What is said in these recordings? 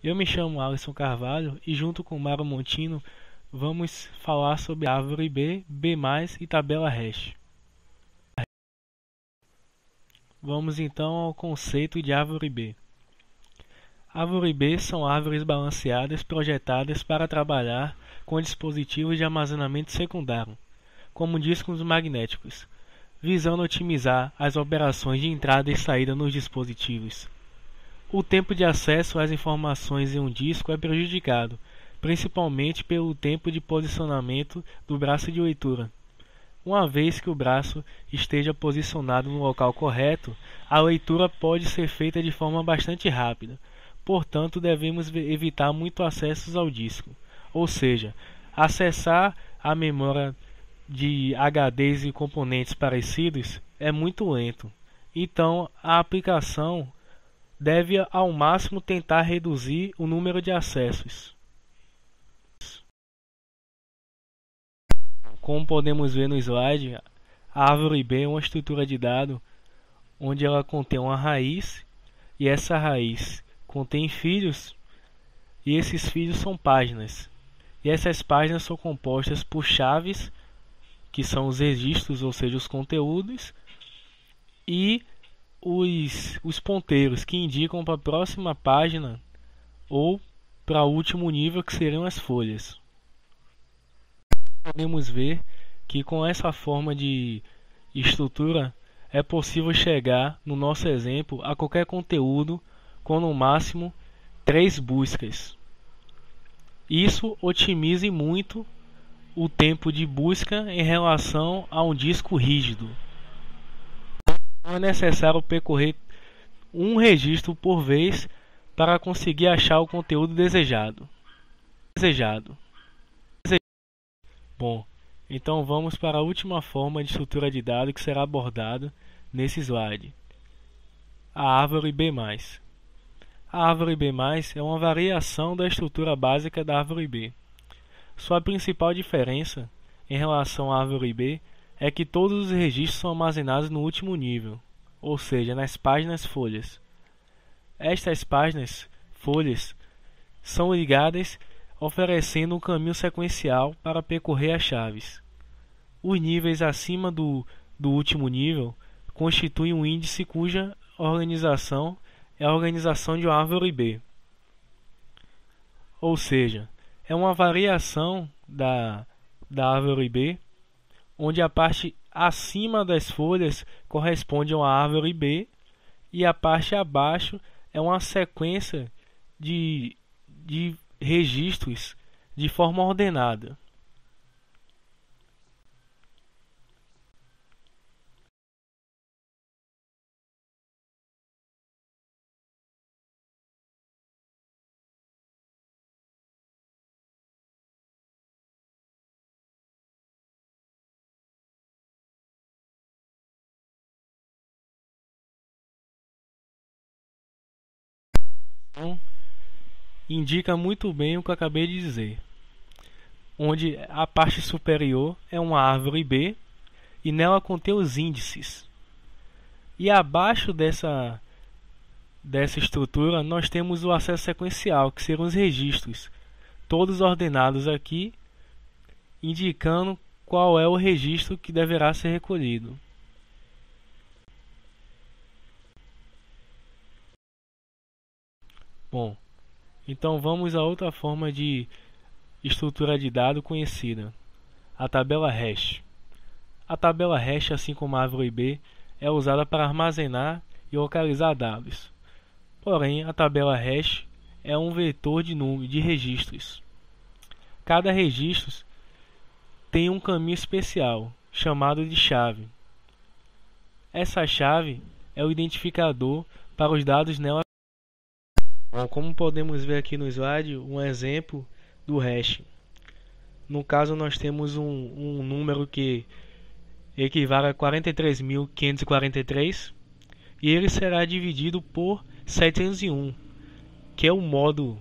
Eu me chamo Alisson Carvalho e junto com Mário Montino vamos falar sobre árvore B, B+, e tabela hash. Vamos então ao conceito de árvore B. Árvore B são árvores balanceadas projetadas para trabalhar com dispositivos de armazenamento secundário, como discos magnéticos, visando otimizar as operações de entrada e saída nos dispositivos. O tempo de acesso às informações em um disco é prejudicado, principalmente pelo tempo de posicionamento do braço de leitura. Uma vez que o braço esteja posicionado no local correto, a leitura pode ser feita de forma bastante rápida. Portanto, devemos evitar muito acessos ao disco, ou seja, acessar a memória de HDs e componentes parecidos é muito lento. Então, a aplicação deve ao máximo tentar reduzir o número de acessos. Como podemos ver no slide, a árvore B é uma estrutura de dado onde ela contém uma raiz e essa raiz contém filhos e esses filhos são páginas. E essas páginas são compostas por chaves, que são os registros, ou seja, os conteúdos, e os ponteiros, que indicam para a próxima página ou para o último nível, que seriam as folhas. Podemos ver que com essa forma de estrutura é possível chegar, no nosso exemplo, a qualquer conteúdo com no máximo 3 buscas. Isso otimiza muito o tempo de busca em relação a um disco rígido. Não é necessário percorrer um registro por vez para conseguir achar o conteúdo desejado. Bom, então vamos para a última forma de estrutura de dados que será abordada nesse slide. A árvore B+. A árvore B+, é uma variação da estrutura básica da árvore B. Sua principal diferença em relação à árvore B é que todos os registros são armazenados no último nível, ou seja, nas páginas folhas. Estas páginas folhas são ligadas, oferecendo um caminho sequencial para percorrer as chaves. Os níveis acima do último nível constituem um índice cuja organização é a organização de uma árvore B. Ou seja, é uma variação da árvore B, onde a parte acima das folhas corresponde a uma árvore B e a parte abaixo é uma sequência de registros de forma ordenada. Então, indica muito bem o que eu acabei de dizer, onde a parte superior é uma árvore B e nela contém os índices. E abaixo dessa estrutura nós temos o acesso sequencial, que serão os registros, todos ordenados aqui, indicando qual é o registro que deverá ser recolhido. Bom, então vamos a outra forma de estrutura de dado conhecida, a tabela hash. A tabela hash, assim como a árvore B, é usada para armazenar e localizar dados. Porém, a tabela hash é um vetor de número de registros. Cada registro tem um caminho especial, chamado de chave. Essa chave é o identificador para os dados nela. Bom, como podemos ver aqui no slide, um exemplo do hash. No caso, nós temos um número que equivale a 43.543 e ele será dividido por 701, que é o módulo.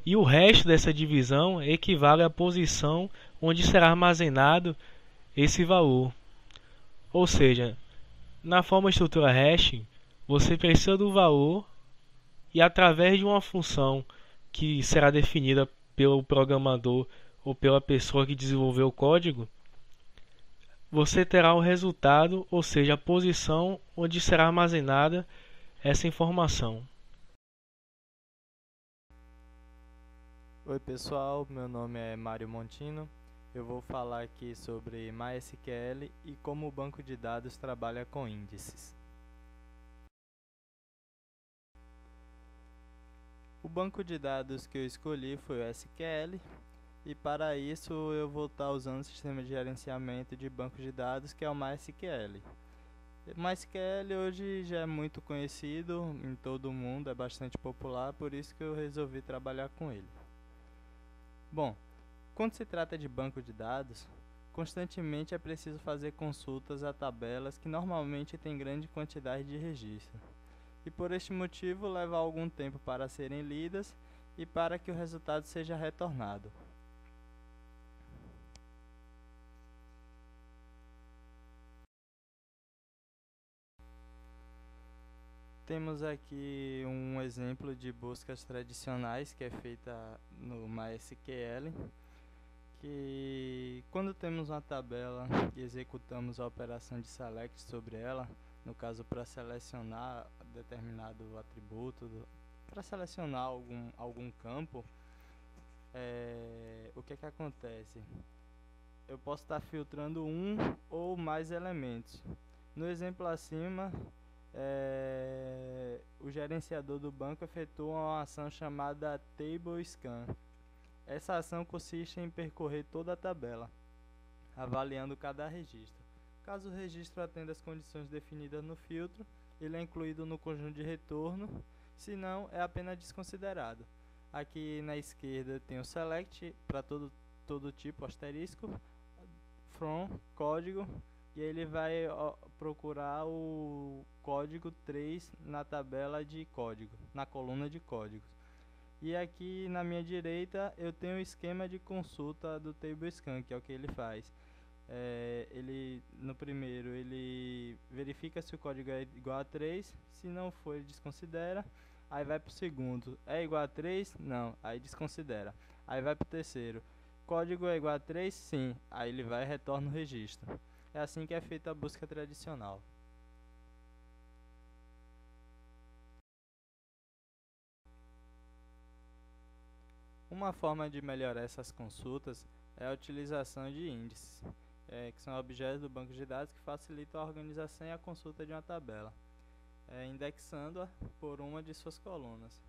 E o resto dessa divisão equivale à posição onde será armazenado esse valor. Ou seja, na forma estrutura hash, você precisa do valor e através de uma função que será definida pelo programador ou pela pessoa que desenvolveu o código, você terá o resultado, ou seja, a posição onde será armazenada essa informação. Oi pessoal, meu nome é Mário Montino. Eu vou falar aqui sobre MySQL e como o banco de dados trabalha com índices. O banco de dados que eu escolhi foi o SQL e para isso eu vou estar usando o sistema de gerenciamento de bancos de dados que é o MySQL. O MySQL hoje já é muito conhecido em todo o mundo, é bastante popular, por isso que eu resolvi trabalhar com ele. Bom, quando se trata de banco de dados, constantemente é preciso fazer consultas a tabelas que normalmente têm grande quantidade de registro, e por este motivo leva algum tempo para serem lidas e para que o resultado seja retornado. Temos aqui um exemplo de buscas tradicionais que é feita no MySQL, que quando temos uma tabela e executamos a operação de select sobre ela, no caso para selecionar determinado atributo, para selecionar algum campo, o que é que acontece? Eu posso estar filtrando um ou mais elementos. No exemplo acima, o gerenciador do banco efetua uma ação chamada Table Scan. Essa ação consiste em percorrer toda a tabela, avaliando cada registro. Caso o registro atenda às condições definidas no filtro, ele é incluído no conjunto de retorno, se não, é apenas desconsiderado. Aqui na esquerda tem o select para todo tipo, asterisco, from, código, e ele vai procurar o código 3 na tabela de código, na coluna de códigos. E aqui na minha direita eu tenho o esquema de consulta do TableScan, que é o que ele faz. No primeiro ele verifica se o código é igual a 3, se não for ele desconsidera. Aí vai para o segundo, é igual a 3? Não, aí desconsidera. Aí vai para o terceiro, código é igual a 3? Sim, aí ele vai e retorna o registro. É assim que é feita a busca tradicional. Uma forma de melhorar essas consultas é a utilização de índices, que são objetos do banco de dados que facilitam a organização e a consulta de uma tabela, indexando-a por uma de suas colunas.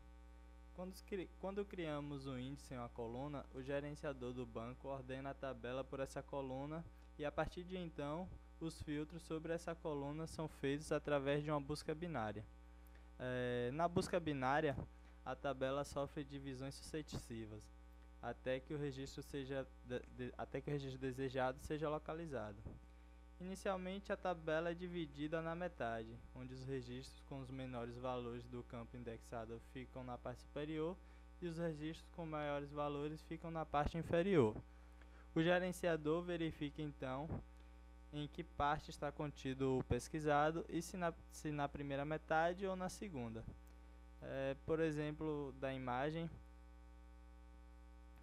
Quando criamos um índice em uma coluna, o gerenciador do banco ordena a tabela por essa coluna e a partir de então, os filtros sobre essa coluna são feitos através de uma busca binária. Na busca binária, a tabela sofre divisões sucessivas, até que o registro desejado seja localizado. Inicialmente, a tabela é dividida na metade, onde os registros com os menores valores do campo indexado ficam na parte superior e os registros com maiores valores ficam na parte inferior. O gerenciador verifica então em que parte está contido o pesquisado e se na primeira metade ou na segunda. Por exemplo, da imagem,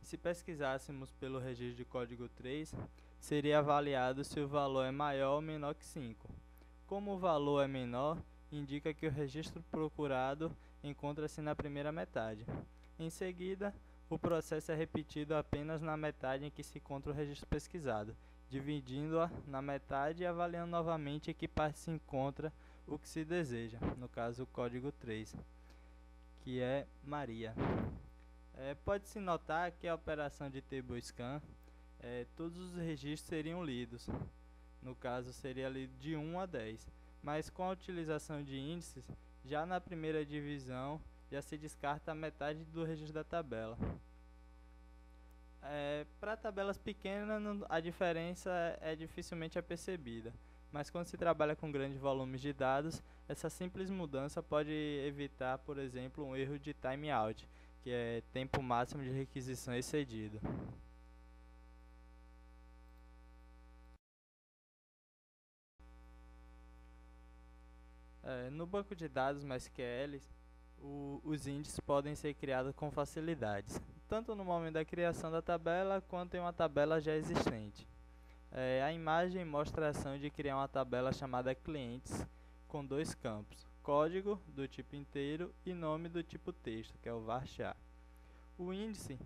se pesquisássemos pelo registro de código 3, seria avaliado se o valor é maior ou menor que 5. Como o valor é menor, indica que o registro procurado encontra-se na primeira metade. Em seguida, o processo é repetido apenas na metade em que se encontra o registro pesquisado, dividindo-a na metade e avaliando novamente em que parte se encontra o que se deseja, no caso o código 3, que é Maria. Pode-se notar que a operação de TableScan, todos os registros seriam lidos, no caso seria lido de 1 a 10, mas com a utilização de índices, já na primeira divisão já se descarta a metade do registro da tabela. Para tabelas pequenas a diferença dificilmente é percebida, mas quando se trabalha com grandes volumes de dados, essa simples mudança pode evitar, por exemplo, um erro de timeout, que é tempo máximo de requisição excedido. No banco de dados MySQL, os índices podem ser criados com facilidades, tanto no momento da criação da tabela quanto em uma tabela já existente. A imagem mostra a ação de criar uma tabela chamada clientes com dois campos, código do tipo inteiro e nome do tipo texto, que é o varchar. O índice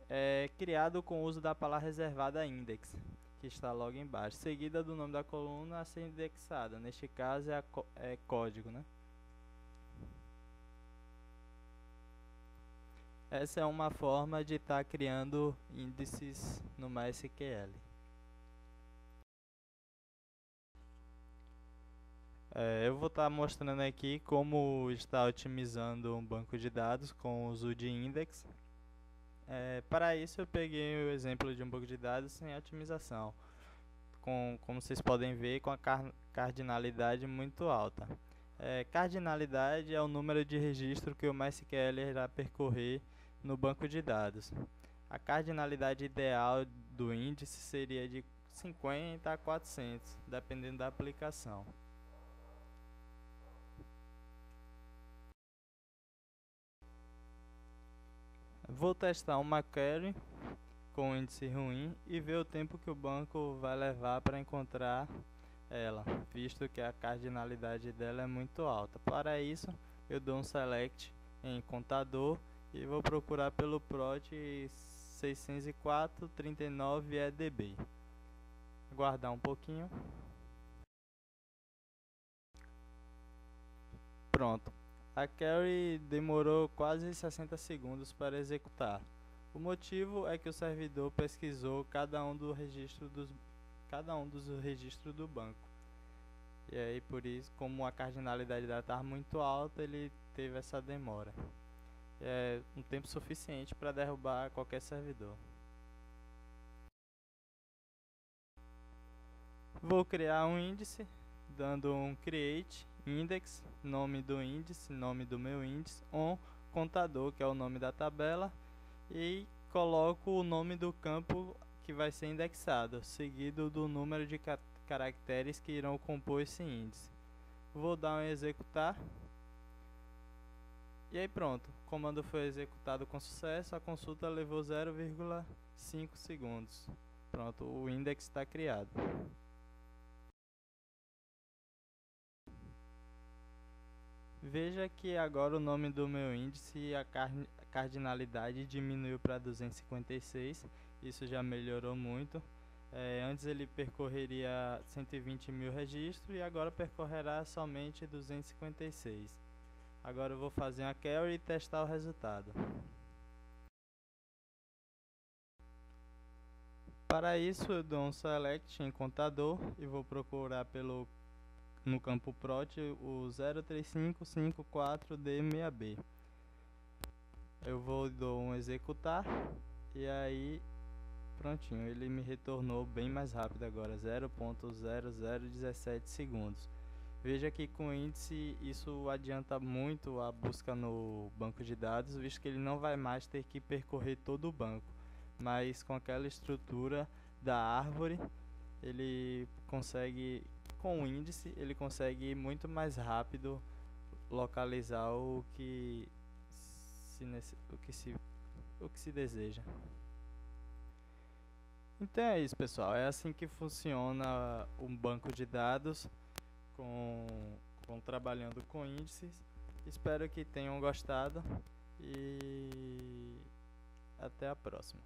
é criado com o uso da palavra reservada index, que está logo embaixo, seguida do nome da coluna a ser indexada, neste caso é código, né? Essa é uma forma de estar criando índices no MySQL. Eu vou estar mostrando aqui como está otimizando um banco de dados com o uso de index. Para isso eu peguei o exemplo de um banco de dados sem otimização, como vocês podem ver, com a cardinalidade muito alta. Cardinalidade é o número de registro que o MySQL irá percorrer no banco de dados. A cardinalidade ideal do índice seria de 50 a 400, dependendo da aplicação. Vou testar uma query com índice ruim e ver o tempo que o banco vai levar para encontrar ela, visto que a cardinalidade dela é muito alta. Para isso, eu dou um select em contador e vou procurar pelo prot 604.39 EDB. Aguardar um pouquinho. Pronto. A query demorou quase 60 segundos para executar. O motivo é que o servidor pesquisou cada um dos registros do banco. E aí, por isso, como a cardinalidade dela estava muito alta, ele teve essa demora. É um tempo suficiente para derrubar qualquer servidor. Vou criar um índice, dando um create index, nome do índice, nome do meu índice, on contador, que é o nome da tabela, e coloco o nome do campo que vai ser indexado, seguido do número de caracteres que irão compor esse índice. Vou dar um executar. E aí pronto, o comando foi executado com sucesso, a consulta levou 0,5 segundos. Pronto, o index está criado. Veja que agora o nome do meu índice e a cardinalidade diminuiu para 256, isso já melhorou muito. Antes ele percorreria 120 mil registros e agora percorrerá somente 256. Agora eu vou fazer uma query e testar o resultado. Para isso eu dou um select em contador e vou procurar no campo prot o 03554D6B. Eu dou um executar e aí prontinho, ele me retornou bem mais rápido agora, 0.0017 segundos. Veja que com o índice isso adianta muito a busca no banco de dados, visto que ele não vai mais ter que percorrer todo o banco, mas com aquela estrutura da árvore, ele consegue, com o índice, ele consegue ir muito mais rápido localizar o que se deseja. Então é isso, pessoal, é assim que funciona um banco de dados trabalhando com índices. Espero que tenham gostado e até a próxima.